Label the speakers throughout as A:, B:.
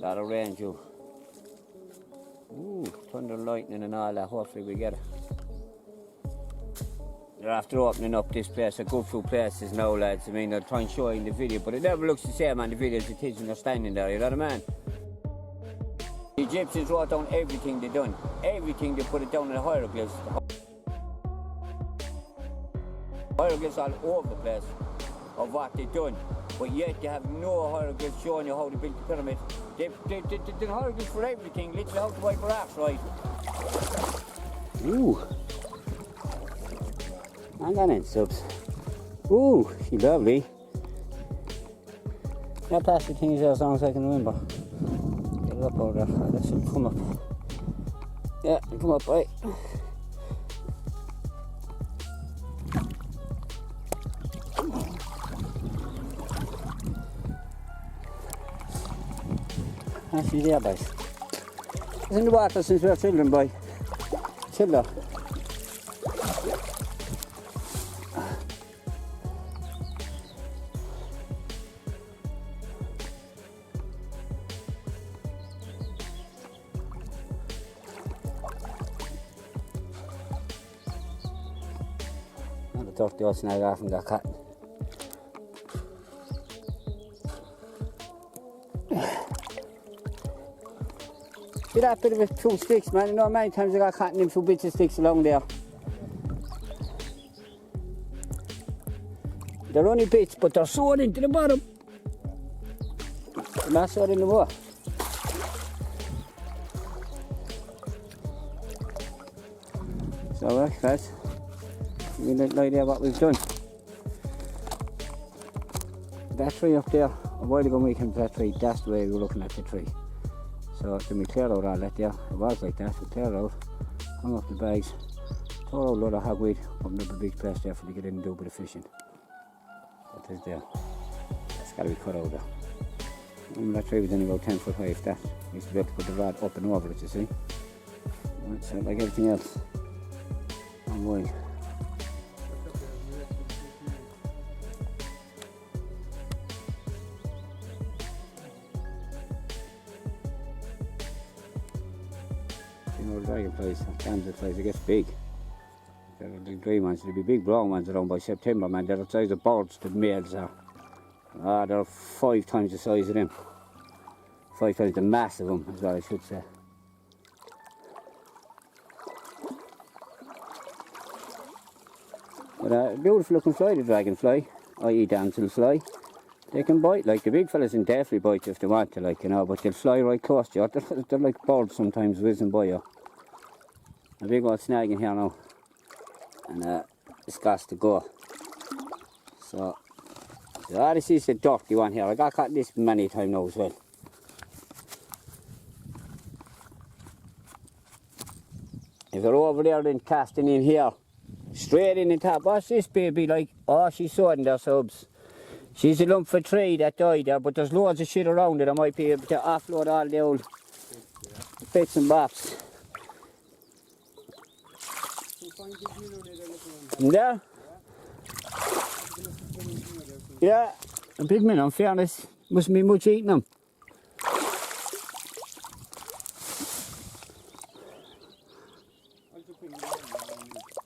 A: Lot of rain too. Ooh, thunder and lightning and all that. Hopefully we get it. They're after opening up this place, a good few places now, lads. I mean, I'll try and show you in the video, but it never looks the same on the video as it is when they're standing there, you know what I mean? The Egyptians wrote down everything they done. Everything, they put it down in the hieroglyphs. Hieroglyphs all over the place of what they done. But yet they have no hieroglyphs showing you how they built the pyramid. They did hieroglyphs for everything, literally how to wipe rocks, right? Ooh. Hang on in, subs. Ooh, she's lovely. That plastic thing is there as long as I can remember. Get it up over there. That should come up. Yeah, come up, right. Actually, there, boys. It's in the water since we were children, boy. Children. The dirty old snag off and got cut. See that bit of a two sticks, man? You know, many times I got caught in them two bits of sticks along there. They're only bits, but they're sewed into the bottom. They're not sewed in the water. So, guys, give me a little idea what we've done. That tree up there, a while ago we came to that tree, that's the way we were looking at the tree. So then we cleared out all that there, it was like that, we cleared out, hung up the bags, tore out a load of hogweed, opened up a big place there for to get in and do a bit of fishing. That is there, that's got to be cut out there. And that tree was only about 10 foot high if that. We used to be able to put the rod up and over it, you see. So like everything else, I'm going. You know, the dragonflies, damselflies, it gets big. They're the green ones, there'll be big brown ones around by September, man. They're the size of birds, the males are. They're 5 times the size of them. 5 times the mass of them, is what I should say. But a beautiful looking fly, the dragonfly, i.e. damselfly. They can bite, like the big fellas can definitely bite you if they want to, like, you know, but they'll fly right close to you. They're like birds sometimes whizzing by you. A big old snag in here now, and it's got to go. So this is the dirty one here. I got caught this many times now as well. If you're over there then casting in here, straight in the top. What's this baby like? Oh, she's sorting their subs. She's a lump for tree that died there, but there's loads of shit around it. I might be able to offload all the old bits and bobs. There? Yeah, a big minnow, in fairness. Mustn't be much eating them.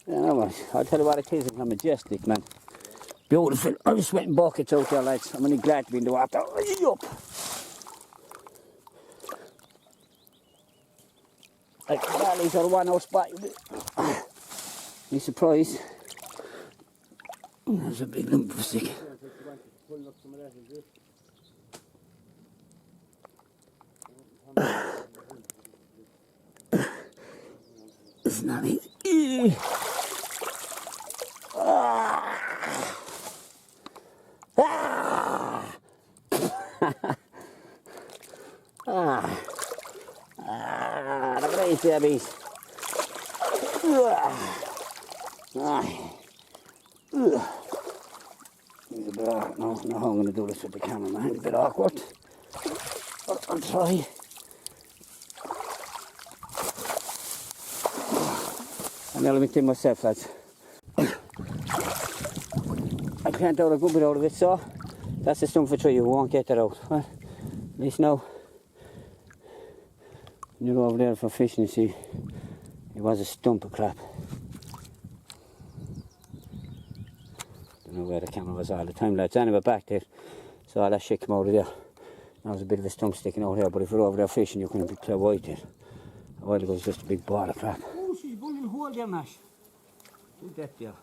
A: Yeah, well, I'll tell you what it is, it's a majestic, man. Beautiful. I'm sweating buckets out there, lads. I'm only glad to be in the water. Up. Like, the valleys are the one out spot. Be surprised. There's a big lump of stick. It's not easy. Look at these babies. It's a bit awkward. No, I'm going to do this with the camera, man. It's a bit awkward. But I'll try. I'm nearly making myself, lads. I can't out a good bit out of it, so that's the stump for tree. You won't get that out. Well, at least now When you're over there for fishing, see, it was a stump of crap. Don't know where the camera was all the time, lads. Anyway, back there, so all that shit came out of there. Now there's a bit of a stump sticking out here, but if you're over there fishing, you can be clear white there. A while ago it was just a big ball of crap. Oh, she's bullying hole there, Nash. Look at that there.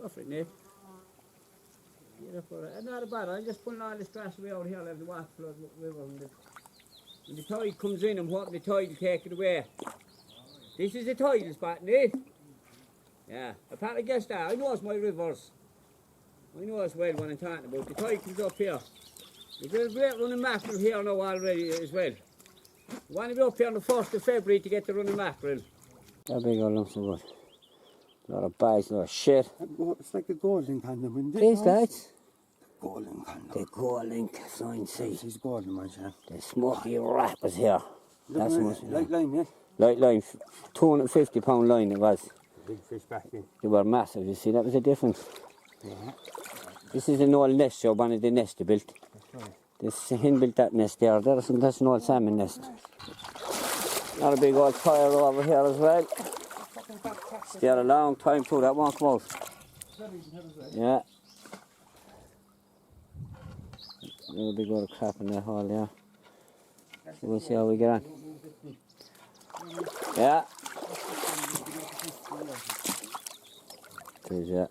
A: Perfect, Nate. Beautiful. Not bad. I'm just pulling all this grass away out here, like the water flood river. When the tide comes in, I'm hoping the tide will take it away. This is the tidal spot, Nate. Yeah, apparently guess that. I know it's my rivers. I know as well what I'm talking about. The tide comes up here. There's a great running mackerel here now already as well. We want to be up here on the 1st of February to get the running mackerel. That big old lumps of wood. A lot of bags, a lot of shit.
B: It's like the golden kind of wind.
A: These lads?
B: The golden kind of.
A: The golden flying sea.
B: This is golden, man, yeah.
A: The smoky rat was here. That's
B: what light line, yeah?
A: Light line, 250-pound line it was.
B: Big fish back in.
A: They were massive, you see, that was the difference.
B: Yeah.
A: This is an old nest, so one of the nests they built.
B: That's right.
A: This hen built that nest there. That's an old salmon nest. Not a big old fire over here as well. Stay a long time too, that won't come out. Yeah. A big old crap in that hole, yeah. So we'll see how we get on. Yeah. It is, yeah.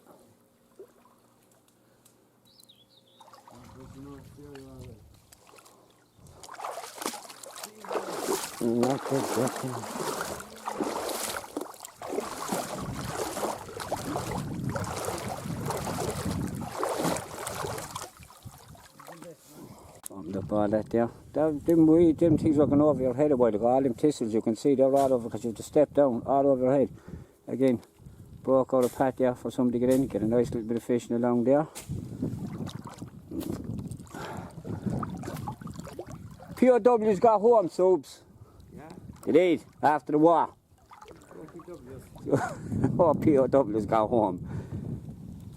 A: Not good, up all that there. Them things were going over your head a while ago. All them thistles you can see, they're all over because you have to step down all over your head. Again, broke out a path there for somebody to get in, get a nice little bit of fishing along there. POW's got home, Subs.
B: Yeah?
A: It is, after the war. Oh, POW's got home.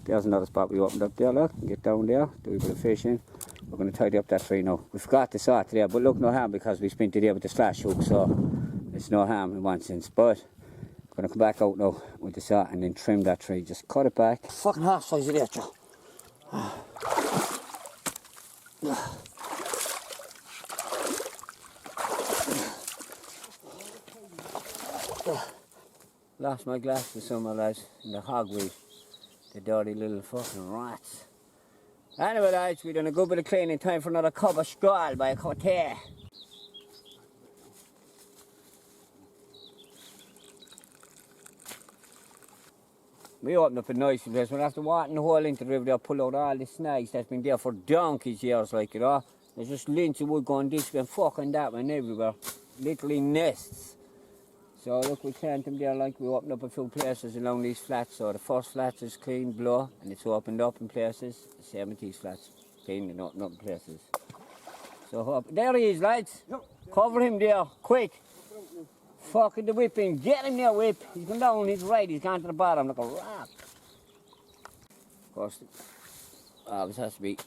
A: There's another spot we opened up there, look. Get down there, do a bit of fishing. We're going to tidy up that tree now. We forgot the saw today, but look, no harm because we spent the day with the slash hook, so it's no harm in one sense. But we're going to come back out now with the saw and then trim that tree. Just cut it back. Fucking half size of there, Joe. Lost my glasses somewhere, lads, in the hogweed. The dirty little fucking rats. Anyway, lads, we've done a good bit of cleaning. Time for another cup of skull by a cup of tea. We opened up a nice place. We'll have to water the hole into the river there, pull out all the snags that's been there for donkeys years, like, you know. There's just lints of wood going this way and fucking that one everywhere. Literally nests. So look, we cleaned them there, like we opened up a few places along these flats. So the first flat is clean, blue, and it's opened up in places. The same with these flats, clean and opened up in places. So there he is, lads. Cover him there, quick. Fucking the whipping, get him there, whip. He's gone down, he's right, he's gone to the bottom like a rock. Of course, always has to be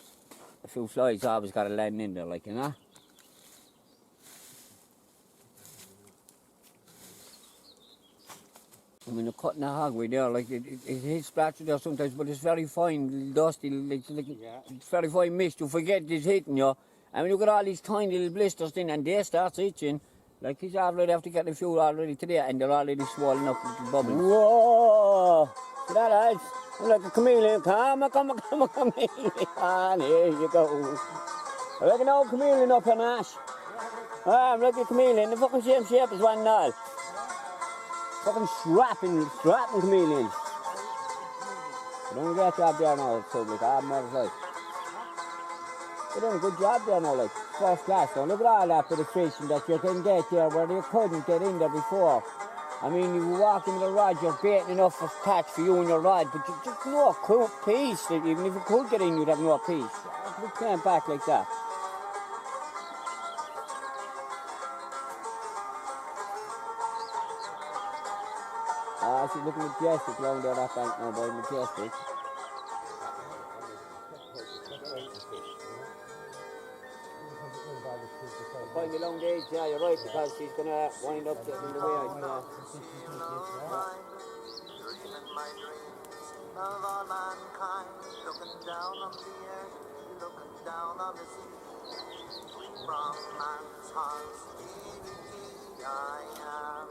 A: a few flies, always got to land in there, like, you know. I mean, they're cutting the hogweed there, like it hits splattered there sometimes, but it's very fine, dusty, it's very fine mist. You forget it's hitting you. I mean, you got all these tiny little blisters in, and they start itching. Like he's already after getting a few already today, and they're already swollen up with bubbles. Whoa! See that, lads? I'm like a chameleon. Come on, chameleon. And here you go. I'm like an old chameleon up here, Nash. I'm like a chameleon. The fucking same shape as one and all. Fucking strapping chameleons. They're doing a great job there now, public. I have more like. They're doing a good job there now, like. First class. Don't look at all that bit of fishing that you can get there where you couldn't get in there before. I mean, you walk in with a rod, you're baiting enough of catch for you and your rod, but you just no peace. Even if you could get in, you'd have no peace. You can't back like that. I see, looking at majestic down there, that bank now by majestic. going along the edge, yeah, you're right, because she's going to wind up getting in the way.
C: Of all mankind, looking down on the earth, looking down on the sea, from man's heart, I am.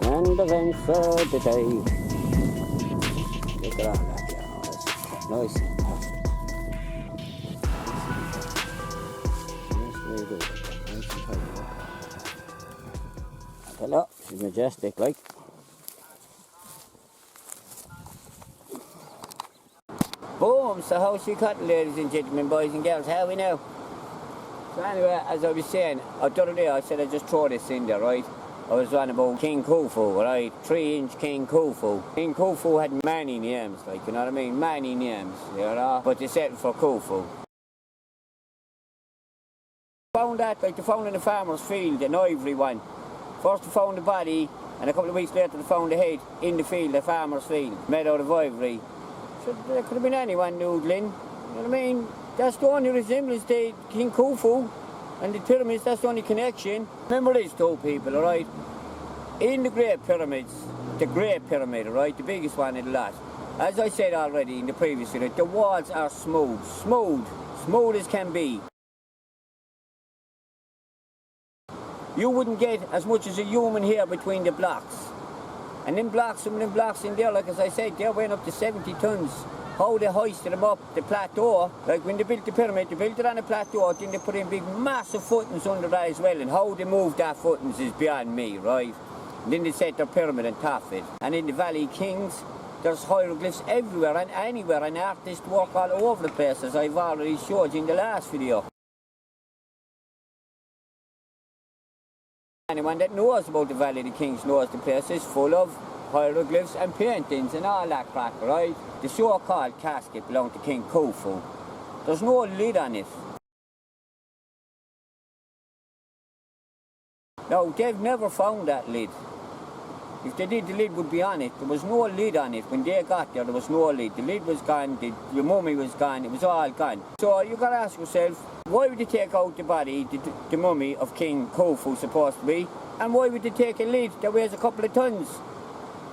A: And event for the day. Look at all that, yeah, nice and perfect. Nice way to do it, nice and tidy. Hello, she's majestic, like. Boom, so how's she cutting, ladies and gentlemen, boys and girls, how we know? So anyway, as I was saying, the other day I said I'd just throw this in there, right? I was on about King Khufu, right? 3-inch King Khufu. King Khufu had many names, like, you know what I mean? Many names, you know? But they settled for Khufu. Found that, like, they found in the farmer's field, an ivory one. First they found the body, and a couple of weeks later they found the head in the field, the farmer's field, made out of ivory. So there could have been anyone noodling, you know what I mean? That's the only resemblance to King Khufu. And the pyramids, that's the only connection. Remember these two people, alright? In the Great Pyramids, the Great Pyramid, alright, the biggest one in the lot. As I said already in the previous video, the walls are smooth as can be. You wouldn't get as much as a human hair between the blocks. And them blocks, some of them blocks in there, like as I said, they're weighing up to 70 tons. How they hoisted them up the plateau, like when they built the pyramid, they built it on a plateau, then they put in big massive footings under that as well, and how they moved that footings is beyond me, right? And then they set their pyramid on top of it. And in the Valley Kings, there's hieroglyphs everywhere and anywhere, and artists work all over the place, as I've already showed you in the last video. Anyone that knows about the Valley of the Kings knows the place is full of hieroglyphs and paintings and all that crap, right? The so-called casket belonged to King Khufu. There's no lid on it. No, they've never found that lid. If they did, the lid would be on it. There was no lid on it. When they got there was no lid. The lid was gone, the mummy was gone, it was all gone. So you got to ask yourself, why would they take out the body, the mummy of King Khufu supposed to be, and why would they take a lid that weighs a couple of tons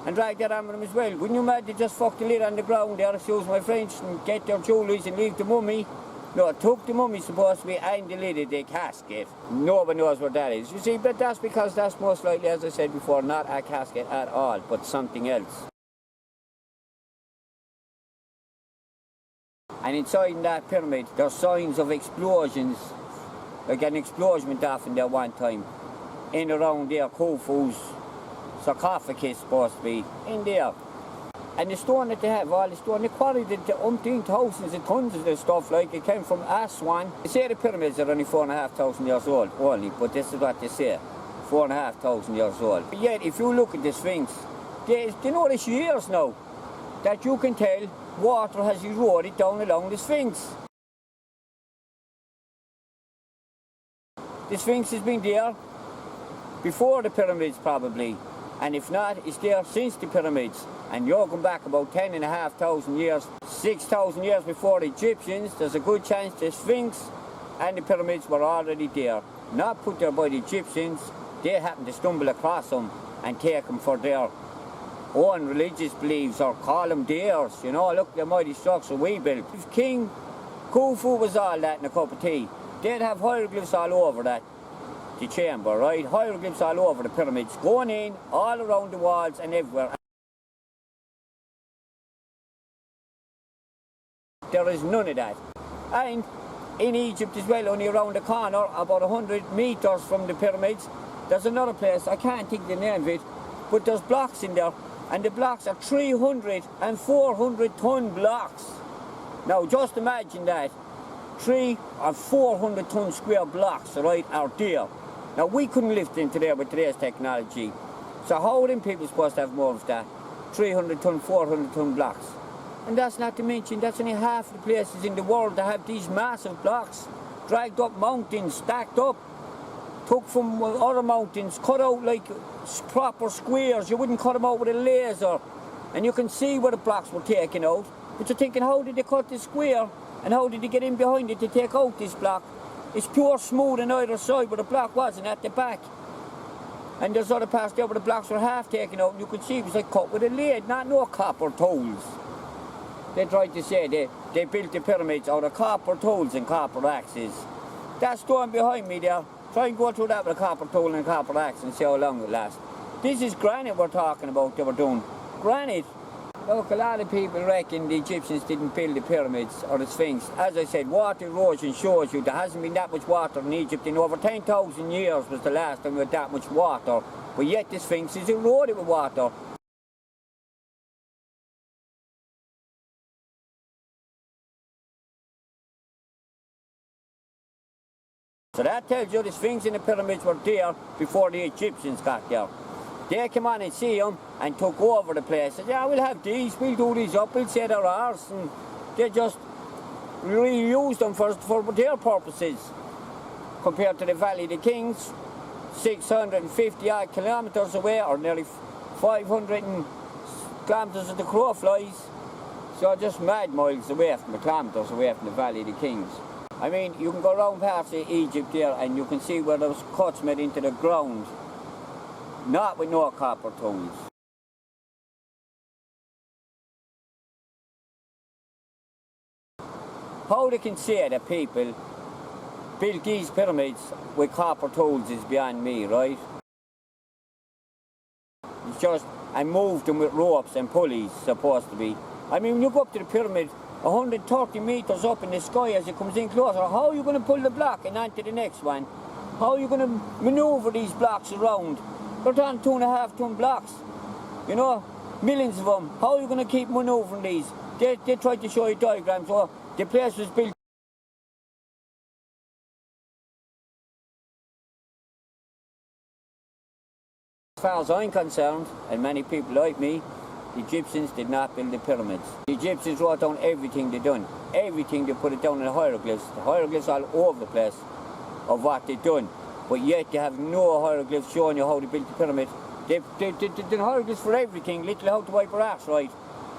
A: and drag that on them as well? Wouldn't you imagine they just fuck the lid on the ground there, excuse my French, and get their jewelries and leave the mummy? No, it took the mummy supposed to be and the lid of the casket. Nobody knows what that is. You see, but that's because that's most likely, as I said before, not a casket at all, but something else. And inside that pyramid, there's signs of explosions. Like an explosion went off in there one time. In around there, Khufu's sarcophagus supposed to be in there. And the stone that they have, all the stone, they quarried it to umpteen thousands of tons of this stuff, like it came from Aswan. They say the pyramids are only 4,500 years old, only, but this is what they say, 4,500 years old. But yet, if you look at the Sphinx, they notice years now that you can tell water has eroded down along the Sphinx. The Sphinx has been there before the pyramids, probably. And if not, it's there since the pyramids. And you're going back about 10,500 years, 6,000 years before the Egyptians. There's a good chance the Sphinx and the pyramids were already there. Not put there by the Egyptians. They happened to stumble across them and take them for their own religious beliefs, or call them theirs. You know, look, the mighty structure we built. If King Khufu was all that in a cup of tea, they'd have hieroglyphs all over that. The chamber, right? Hieroglyphs all over the pyramids, going in, all around the walls and everywhere. there is none of that. And in Egypt as well, only around the corner, about 100 metres from the pyramids, there's another place, I can't think the name of it, but there's blocks in there, and the blocks are 300 and 400 ton blocks. Now just imagine that, 300 or 400 ton square blocks, right, are there. Now we couldn't lift into there with today's technology. So how are them people supposed to have more of that? 300 ton, 400 ton blocks. And that's not to mention, that's only half the places in the world that have these massive blocks. Dragged up mountains, stacked up, took from other mountains, cut out like proper squares. You wouldn't cut them out with a laser. And you can see where the blocks were taken out. But you're thinking, how did they cut this square? And how did they get in behind it to take out this block? It's pure smooth on either side, but the block wasn't at the back. And there's other parts there where the blocks were half taken out, and you could see it was like cut with a lathe, not no copper tools. They tried to say they built the pyramids out of copper tools and copper axes. That stone behind me there, try and go through that with a copper tool and a copper axe and see how long it lasts. This is granite we're talking about they were doing. Granite. Look, a lot of people reckon the Egyptians didn't build the pyramids or the Sphinx. As I said, water erosion shows you there hasn't been that much water in Egypt in over 10,000 years was the last time we had that much water. But yet the Sphinx is eroded with water. So that tells you the Sphinx and the pyramids were there before the Egyptians got there. They came on and see them and took over the place. Said, yeah, we'll have these, we'll do these up, we'll say they're ours. And they just reused them for their purposes. Compared to the Valley of the Kings, 650 odd kilometres away, or nearly 500 kilometres as the crow flies. So just mad miles away from the kilometres away from the Valley of the Kings. I mean, you can go around parts of Egypt there and you can see where those cuts made into the ground. Not with no copper tools. How they can say that people built these pyramids with copper tools is beyond me, right? It's just, I moved them with ropes and pulleys, supposed to be. I mean, when you go up to the pyramid, 130 metres up in the sky as it comes in closer, how are you going to pull the block and onto the next one? How are you going to manoeuvre these blocks around? They're on 2.5 ton blocks, you know, millions of them. How are you going to keep manoeuvring these? They tried to show you diagrams. So the place was built. As far as I'm concerned, and many people like me, the Egyptians did not build the pyramids. The Egyptians wrote down everything they done. Everything they put it down in the hieroglyphs. The hieroglyphs all over the place of what they done. But yet they have no hieroglyphs showing you how they built the pyramid. They've done hieroglyphs for everything, literally how to wipe our ass right.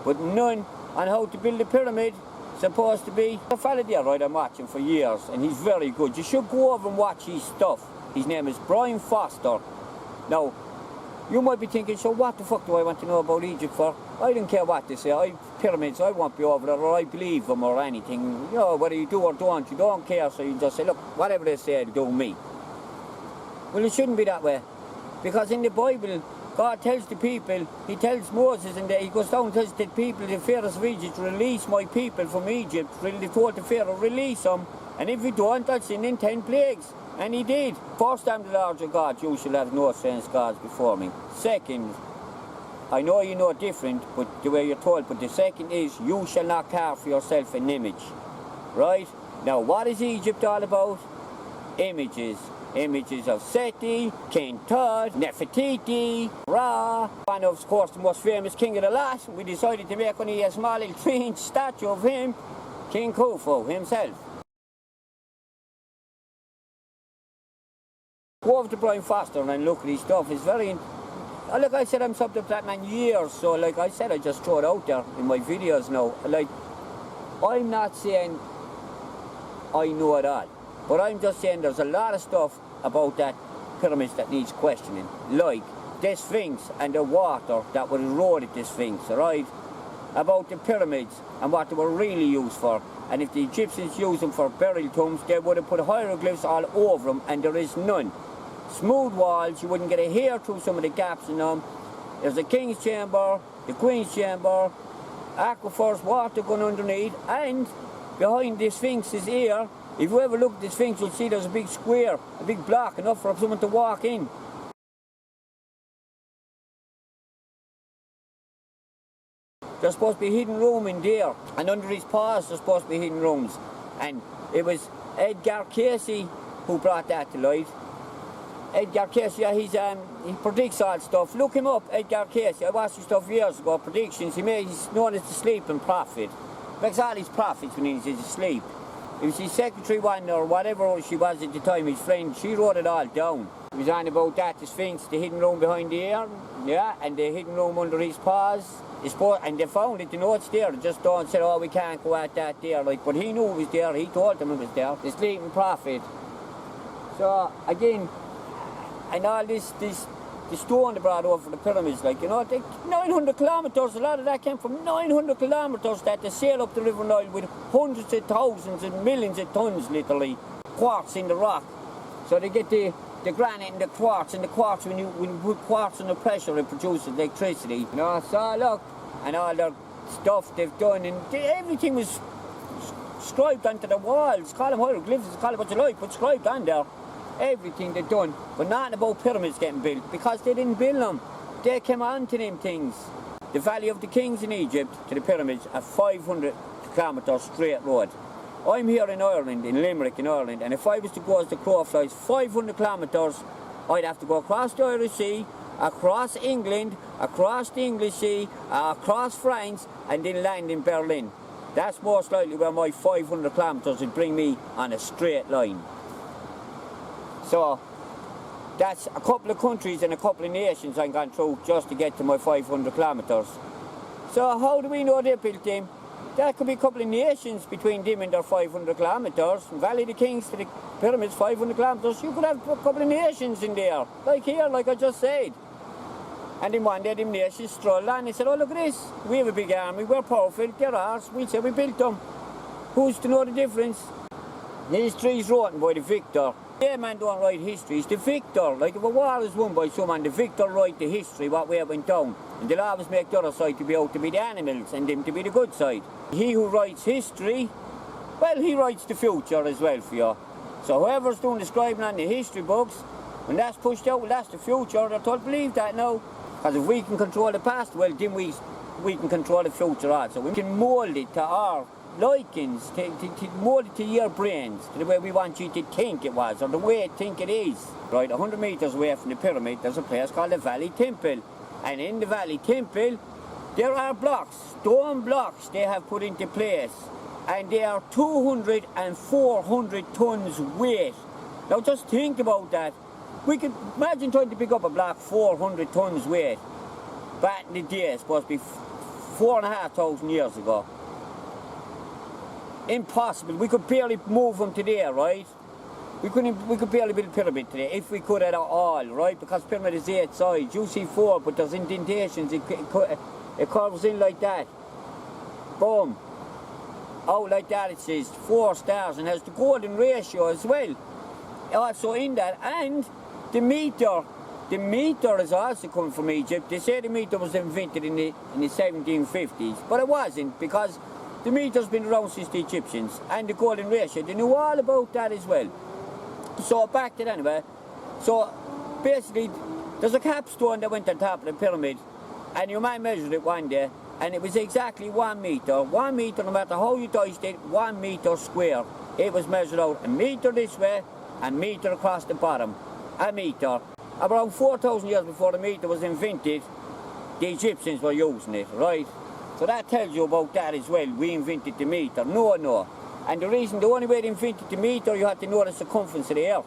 A: But none on how to build a pyramid. Supposed to be a fella there, right, I'm watching for years, and he's very good. You should go over and watch his stuff. His name is Brian Foster. Now, you might be thinking, so what the fuck do I want to know about Egypt for? I don't care what they say. Pyramids, I won't be over there, or I believe them or anything. You know, whether you do or don't, you don't care, so you just say, look, whatever they say, do me. Well, it shouldn't be that way, because in the Bible, God tells the people, he tells Moses, and he goes down and tells the people, the Pharaohs of Egypt, release my people from Egypt. They told the Pharaoh, release them, and if you don't, I'll send in 10 plagues. And he did. First, I'm the Lord your God, you shall have no strange gods before me. Second, I know you know different, but the way you're told, but the second is, you shall not carve for yourself an image. Right? Now, what is Egypt all about? Images. Images of Seti, King Tut, Nefertiti, Ra, and of course the most famous king of the lot. We decided to make only a small little 3-inch statue of him, King Khufu himself. Go over to Brian Foster and look at his stuff. It's very, like I said, I'm subject to that man years, so like I said, I just throw it out there in my videos now. Like, I'm not saying I know it all. But I'm just saying there's a lot of stuff about that pyramids that needs questioning. Like the Sphinx and the water that would erode the Sphinx, right? About the pyramids and what they were really used for. And if the Egyptians used them for burial tombs, they would have put hieroglyphs all over them, and there is none. Smooth walls, you wouldn't get a hair through some of the gaps in them. There's the King's Chamber, the Queen's Chamber, aquifers, water going underneath, and behind the Sphinx's ear, if you ever look at the Sphinx, you'll see there's a big square, a big block, enough for someone to walk in. There's supposed to be a hidden room in there, and under his paws there's supposed to be hidden rooms. And it was Edgar Casey who brought that to light. Edgar Casey, yeah, he predicts all stuff. Look him up, Edgar Casey. I watched his stuff years ago, predictions. He's known as the sleeping prophet. He makes all his prophets when he's asleep. It was his secretary one, or whatever she was at the time, his friend, she wrote it all down. It was on about that, the Sphinx, the hidden room behind the ear, yeah, and the hidden room under his paws. And they found it, the notes there, they just don't say, oh, we can't go at that there, like, but he knew it was there, he told them it was there, the sleeping prophet. So, again, and all the stone they brought over the pyramids, like, you know, 900 kilometres, a lot of that came from 900 kilometres that they sail up the River Nile with hundreds of thousands and millions of tons, literally, quartz in the rock. So they get the granite and the quartz, when you put quartz under pressure, it produces electricity. You know, so look, and all the stuff they've done, and everything was scribed onto the walls. Call them hieroglyphics, call it what you like, but scribed on there. Everything they've done, but nothing about pyramids getting built, because they didn't build them. They came onto them things. The Valley of the Kings in Egypt to the pyramids are 500 kilometres straight road. I'm here in Ireland, in Limerick in Ireland, and if I was to go as the crow flies 500 kilometres, I'd have to go across the Irish Sea, across England, across the English Sea, across France, and then land in Berlin. That's most likely where my 500 kilometres would bring me on a straight line. So, that's a couple of countries and a couple of nations I've gone through just to get to my 500 kilometres. So how do we know they built them? There could be a couple of nations between them and their 500 kilometres. From Valley of the Kings to the pyramids, 500 kilometres. You could have a couple of nations in there, like here, like I just said. And then one day them nations strolled on and they said, oh, look at this, we have a big army, we're powerful, they're ours, we'll say we built them. Who's to know the difference? History's written by the victor. Yeah, man don't write history, it's the victor. Like if a war is won by someone, the victor write the history, what way it went down. And they'll always make the other side to be out to be the animals and them to be the good side. He who writes history, well, he writes the future as well for you. So whoever's doing the scribing on the history books, when that's pushed out, well, that's the future, they're told to believe that now. Because if we can control the past, well, then we can control the future also. We can mould it to our likings, to mould it to your brains, to the way we want you to think it was, or the way you think it is. Right, 100 metres away from the pyramid, there's a place called the Valley Temple. And in the Valley Temple, there are blocks, stone blocks they have put into place. And they are 200 and 400 tons weight. Now just think about that. We could imagine trying to pick up a block 400 tons weight. Back in the day, it's supposed to be 4,500 years ago. Impossible. We could barely move them today, right? We could barely build a pyramid today, if we could at all, right? Because pyramid is 8 sides. You see 4, but there's indentations. It curves in like that. Boom. Out like that it says 4 stars, and has the golden ratio as well. Also in that, and the meter is also coming from Egypt. They say the meter was invented in the 1750s, but it wasn't, because the meter's been around since the Egyptians, and the golden ratio, they knew all about that as well. So back to that anyway. So basically, there's a capstone that went on top of the pyramid, and your man measured it one day, and it was exactly 1 metre. 1 metre, no matter how you diced it, 1 metre square. It was measured out a metre this way, a metre across the bottom. A metre. Around 4,000 years before the metre was invented, the Egyptians were using it, right? So that tells you about that as well. We invented the metre. No. And the only way they invented the metre, you had to know the circumference of the earth.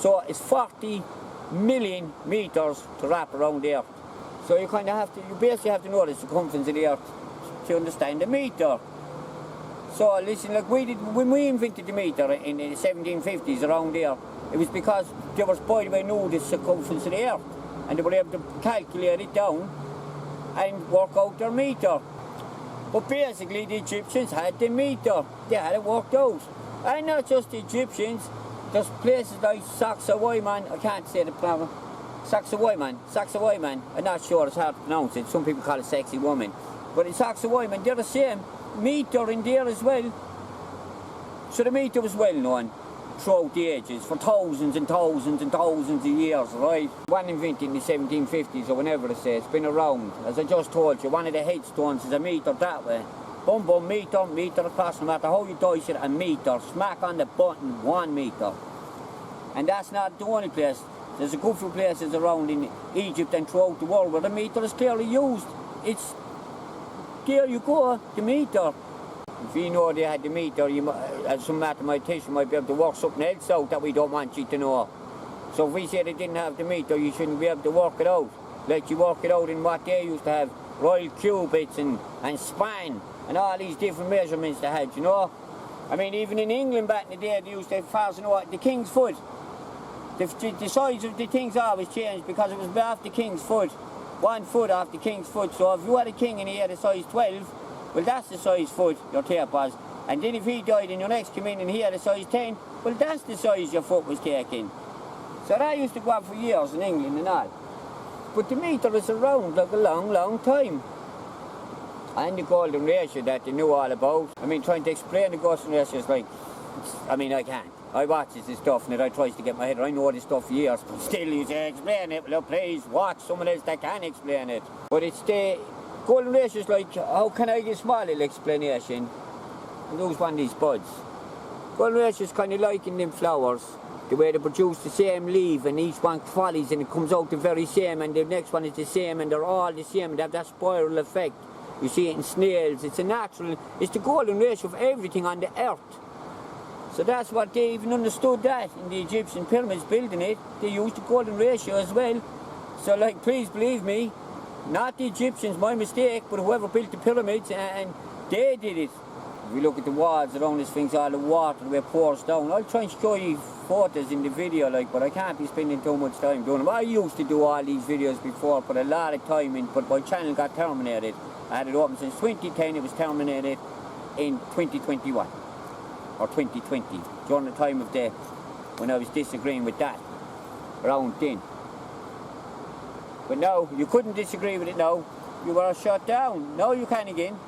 A: So it's 40 million metres to wrap around the earth. So you basically have to know the circumference of the earth to understand the metre. So listen, like when we invented the metre in the 1750s around there, it was because they were by the way knew the circumference of the earth, and they were able to calculate it down and work out their metre. But basically the Egyptians had the metre, they had it worked out. And not just the Egyptians, there's places like Sacsayhuaman, I can't say the proper, Sacsayhuaman, I'm not sure it's hard to pronounce it, some people call it sexy woman. But in Sacsayhuaman, they're the same metre in there as well. So the meter was well known throughout the ages for thousands and thousands and thousands of years, right? One invented in the 1750s or whenever they say, it's been around. As I just told you, one of the headstones is a meter that way. Boom, boom, meter, meter across, no matter how you dice it, a meter. Smack on the button, 1 meter. And that's not the only place. There's a good few places around in Egypt and throughout the world where the meter is clearly used. It's, there you go, the meter. If you know they had the meter, you, as some mathematician might be able to work something else out that we don't want you to know. So if we say they didn't have the meter, you shouldn't be able to work it out. Like you work it out in what they used to have, royal cubits and span, and all these different measurements they had, you know. I mean, even in England back in the day, they used to have, you know, the king's foot. The size of the things always changed because it was off the king's foot. 1 foot off the king's foot. So if you had a king and he had a size 12, well, that's the size foot your tape was. And then if he died and your next came in and he had a size 10, well, that's the size your foot was taken. So that used to go on for years in England and all. But the meter is around like a long, long time. And the golden ratio that they knew all about. I mean, trying to explain the golden ratio is like, I mean, I can't. I watch this stuff and I try to get my head. I know this stuff for years, but still you say, explain it. Well, please watch someone else that can explain it. But it's the golden ratio is like, how can I give a small little explanation and lose one of these buds? Golden ratio is kind of like in them flowers, the way they produce the same leaf and each one follies and it comes out the very same and the next one is the same and they're all the same and they have that spiral effect. You see it in snails. It's a natural, it's the golden ratio of everything on the earth. So that's what they even understood that in the Egyptian pyramids building it. They used the golden ratio as well. So like, please believe me, not the Egyptians, my mistake, but whoever built the pyramids, and they did it. If you look at the walls around these things, all the water the way it pours down. I'll try and show you photos in the video, like, but I can't be spending too much time doing them. I used to do all these videos before, put a lot of time in, but my channel got terminated. I had it open since 2010, it was terminated in 2021. Or 2020, during the time of the, when I was disagreeing with that, around then. But now, you couldn't disagree with it now, you were shut down. Now you can again.